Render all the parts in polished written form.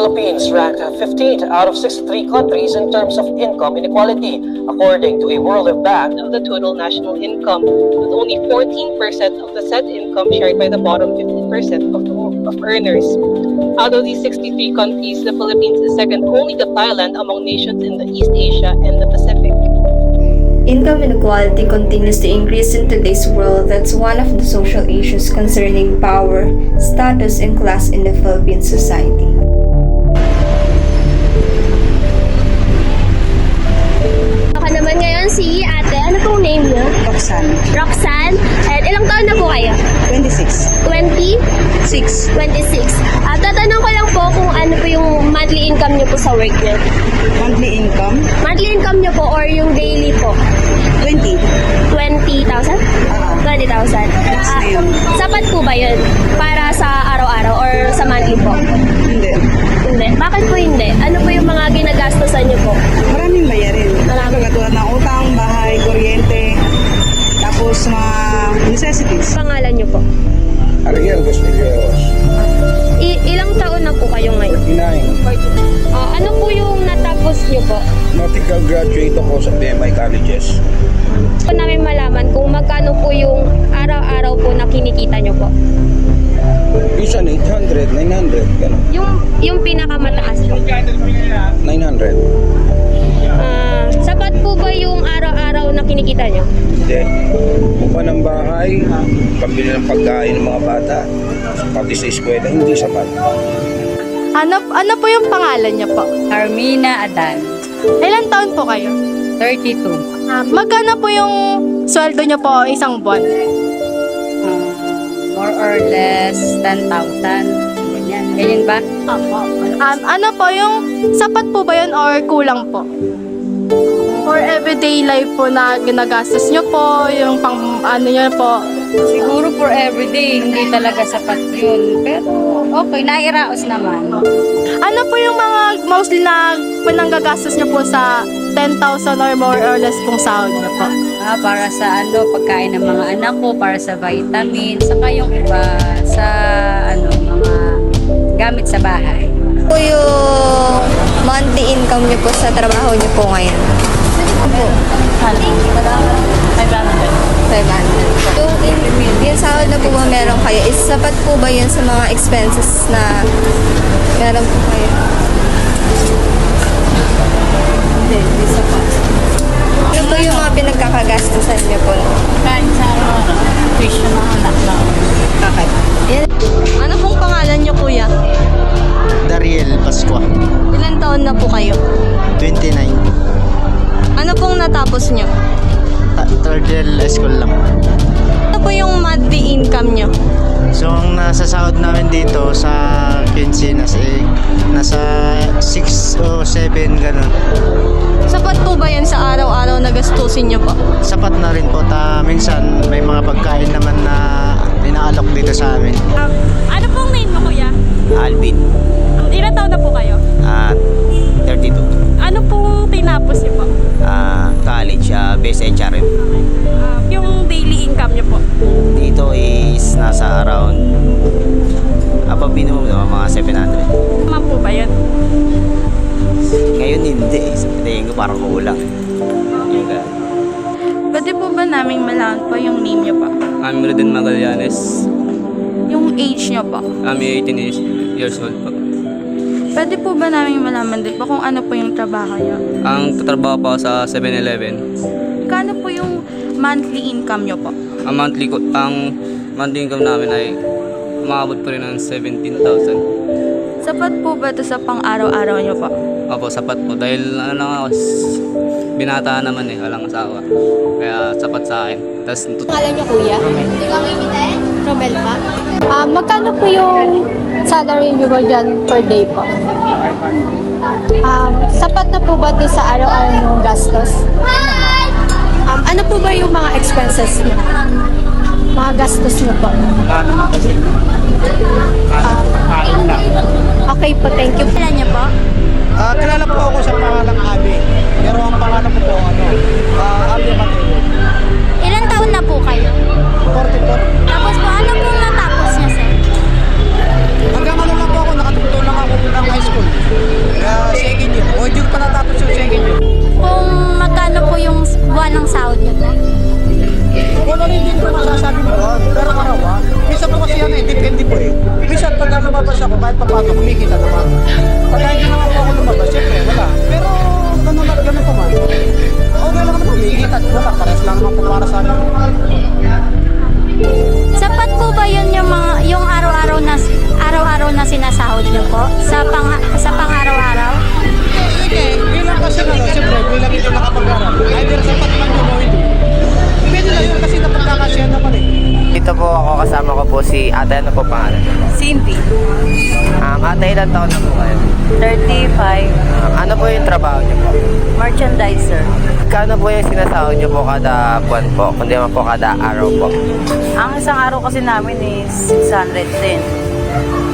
Philippines ranked 15th out of 63 countries in terms of income inequality, according to a World Bank of the total national income, with only 14% of the said income shared by the bottom 50% of earners. Out of these 63 countries, the Philippines is second only to Thailand among nations in the East Asia and the Pacific. Income inequality continues to increase in today's world. That's one of the social issues concerning power, status, and class in the Philippine society. Ako naman ngayon si ate. Ano pong name niyo? Roxanne, Roxanne. And ilang taon na po kayo? 26. 20? 6. 26. Tatanong ko lang po kung ano po yung monthly income niyo po sa work niyo. Monthly income, Monthly income niyo po or yung daily po? 20. 20,000? 20,000. na yun. Sapat po ba yun? Para sa araw-araw or sa monthly po? Hindi. Hindi. Bakit po hindi? Ano po yung mga ginagastosan niyo po? Maraming bayarin. Marami. Katulad ng utang, bahay, kuryente, tapos mga necessities. Pangalan niyo po? Ariel Gastillos, Ilang taon na po kayo ngayon? 49. Ano po yung natapos niyo po? Nautical graduate ako sa BMI Colleges. Gusto namin malaman kung magkano po yung araw-araw po na kinikita niyo po. Minsan 800, 900, gano'n. Yung pinakamataas po. 900. Sapat po ba yung araw-araw na kinikita niyo? Hindi. Upa ng bahay, pambili ng pagkain ng mga bata, pati sa eskwela, hindi sapat. Ano po yung pangalan niyo po? Armina Adan, Ilan taon po kayo? 32. Magkano po yung sweldo niyo po isang buwan? More or less 10,000. Ganyan. Ganyan ba? Ano po yung sapat po ba yun or kulang po? For everyday life po na ginagastos niyo po, yung pang ano niyo po. Siguro for everyday, hindi talaga sapat yun. Pero okay, nairaos naman. Ano po yung mga mostly na pinanggagastos niyo po sa 10,000 or more or less pong sahod niyo po? Para sa pagkain ng mga anak ko, para sa vitamin, saka yung iba sa mga gamit sa bahay. Po yung monthly income niyo po sa trabaho niyo po ngayon? Po. 500. Yung sahod na po ba meron kayo, is sapat po ba yun sa mga expenses na meron po kayo? Hindi sapat. Ano po yung mga pinagkakagastusan niyo po? Kain sa tuition ng anak na. Bakit? Ano pong pangalan niyo, kuya? Dariel Pascua, Ilan taon na po kayo? 29. Ano pong natapos niyo? Third year school lang. Ano po yung monthly income niyo? So, ang nasa sahod namin dito sa quincenas nasa 6 o 7 ganun. Sapat po ba yan sa araw-araw na gastusin niyo po? Sapat na rin po. Minsan may mga pagkain naman na inaalok dito sa amin. Ano pong name mo, kuya? Alvin, Ilan taon na po kayo? 32. Ano pong tinapos niyo po? College, base HRM. Yung daily income niyo po? Dito is nasa around minimum naman mga 700. Tama po ba yun? Ngayon hindi. Sa tingin ko parang kulang. Pwede po ba naming malaman po yung name niyo po? I'm Rodin Magallanes. Yung age niyo po? I'm 18 years old po. Pwede po ba naming malaman din po kung ano po yung trabaho niyo? Ang tatrabaho po sa 7-Eleven. Kano po yung monthly income niyo po? Ang monthly income namin ay umabot po rin ng 17,000. Sapat po ba ito sa pang-araw-araw niyo po? Opo, sapat po. Dahil ako, binata naman walang asawa. Kaya sapat sa akin. Tapos Pangalan niyo kuya? Romel pa? Magkano po yung salary niyo po dyan per day po? Sapat na po ba ito sa araw-araw yung gastos? Ano po ba yung mga expenses niyo? Mga gastos niyo po? Okay po, thank you. Kailan niyo po? Kilala po ako sa pangalang Abi. Pero ang pangalan ko po, Abi Mateo. Ilan taon na po kayo? 44. Tapos po, ano po natapos niyo, sir? Hanggang lang po ako, nakatutulong ako ng high school. kahit pa paano, kumikita naman. Pagka hindi naman po ako lumabas, syempre, wala. Pero, ganun pa man. Okay lang naman, kumikita at wala. Pares lang naman po para sa akin. Sapat po ba yun yung araw-araw na sinasahod niyo po? Sa pang-araw-araw? Hindi, bilang kasi siyempre, bilang ito nakapag-aral. Either sapat lang yun o hindi. Pwede lang yun kasi napagkakasya naman eh. Dito po ako, kasama ko po si ate. Ano po pangalan? Cindy, Ate, ilan taon na po kayo? 35, Ano po yung trabaho niyo po? merchandiser. Kano po yung sinasahod niyo po kada buwan po? Kundi naman po kada araw po. Ang isang araw kasi namin is 610.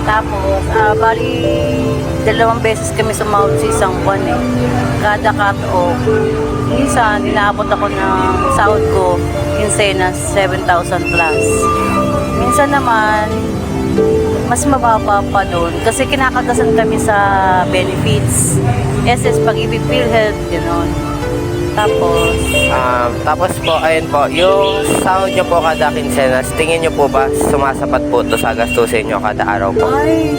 Tapos, bali, 2 beses kami sumahod sa isang buwan eh. Kada cut-off. Minsan, inaabot ako ng sahod ko, kinsenas, 7,000 plus. Minsan naman, mas mababa pa doon. Kasi kinakagasan kami sa benefits. SS, pag-ibig, PhilHealth, gano'n. Tapos po, ayun po, yung sahod niyo po kada kinsenas, tingin niyo po ba sumasapat po to sa gastusin niyo kada araw po? Ay,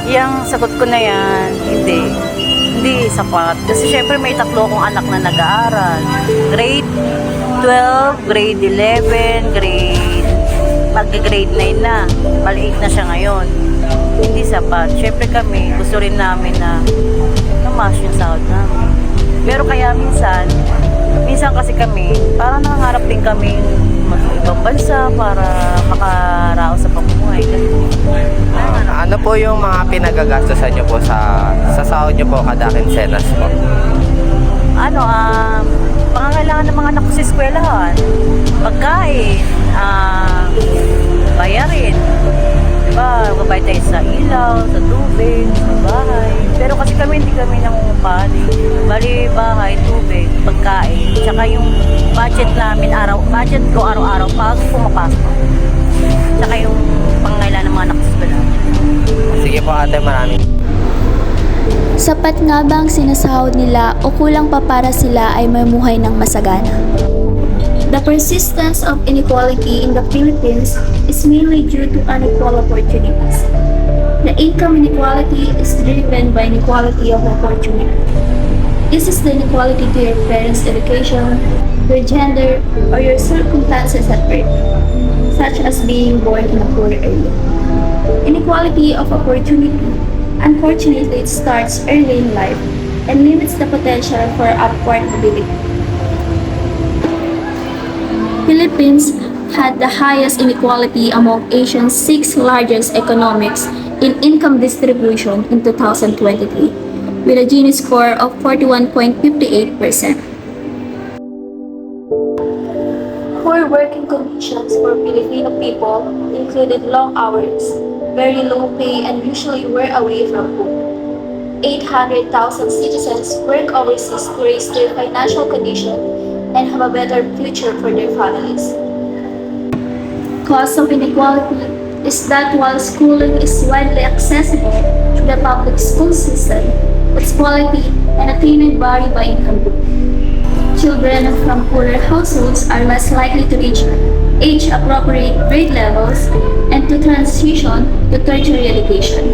yung sagot ko na yan, hindi sapat. Kasi syempre may 3 akong anak na nag-aaral. Grade 12, grade 11, mag-grade 9 na. Maliit na siya ngayon. Hindi sapat. Syempre kami, gusto rin namin na tumaas yung sahod namin. Pero kaya minsan kasi kami, parang nangangarap din kami mag-ibang bansa para makaraos sa pamumuhay. Ano po yung mga pinagagastusan niyo po sa sahod niyo po kada kinsenas po? Pangangailangan ng mga anak ko sa eskwelahan, pagkain, bayarin. Diba, magbabayad tayo sa ilaw, sa tubig, sa bahay. Pero kasi hindi kami nangungupahan eh. Bali, bahay, tubig, pagkain, tsaka yung budget namin budget ko araw-araw pag pumapasok. Tsaka yung pangangailangan ng mga anak ko sa eskwelahan. Sige po ate, maraming. Sapat nga ba ang sinasahod nila o kulang pa para sila ay mamuhay ng masagana? The persistence of inequality in the Philippines is mainly due to unequal opportunities. The income inequality is driven by inequality of opportunity. This is the inequality to your parents' education, your gender, or your circumstances at birth, such as being born in a poor area. Inequality of opportunity, unfortunately, it starts early in life and limits the potential for upward mobility. Philippines had the highest inequality among Asia's 6 largest economies in income distribution in 2023, with a Gini score of 41.58%. Poor working conditions for Filipino people included long hours, very low pay, and usually were away from home. 800,000 citizens work overseas to raise their financial condition and have a better future for their families. Cause of inequality is that while schooling is widely accessible through the public school system, its quality and attainment vary by income group. Children from poorer households are less likely to reach age-appropriate grade levels and to transition to tertiary education,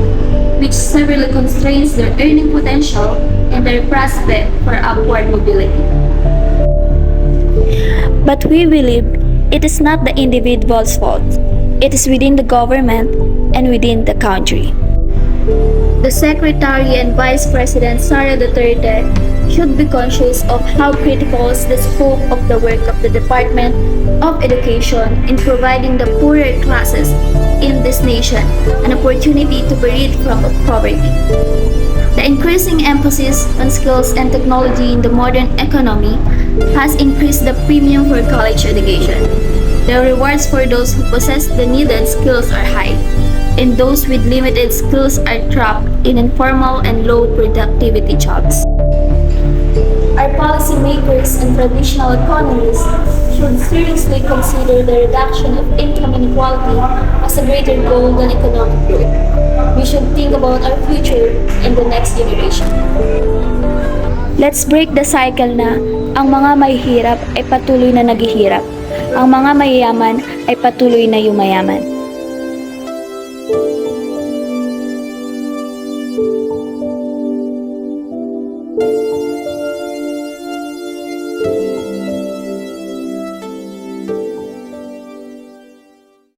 which severely constrains their earning potential and their prospect for upward mobility. But we believe it is not the individual's fault. It is within the government and within the country. The Secretary and Vice President Sara Duterte should be conscious of how critical is the scope of the work of the Department of Education in providing the poorer classes in this nation an opportunity to be rid from poverty. The increasing emphasis on skills and technology in the modern economy has increased the premium for college education. The rewards for those who possess the needed skills are high, and those with limited skills are trapped in informal and low productivity jobs. Our policymakers and traditional economists should seriously consider the reduction of income inequality as a greater goal than economic growth. We should think about our future and the next generation. Let's break the cycle na ang mga mahihirap ay patuloy na naghihirap. Ang mga mayayaman ay patuloy na yumayaman.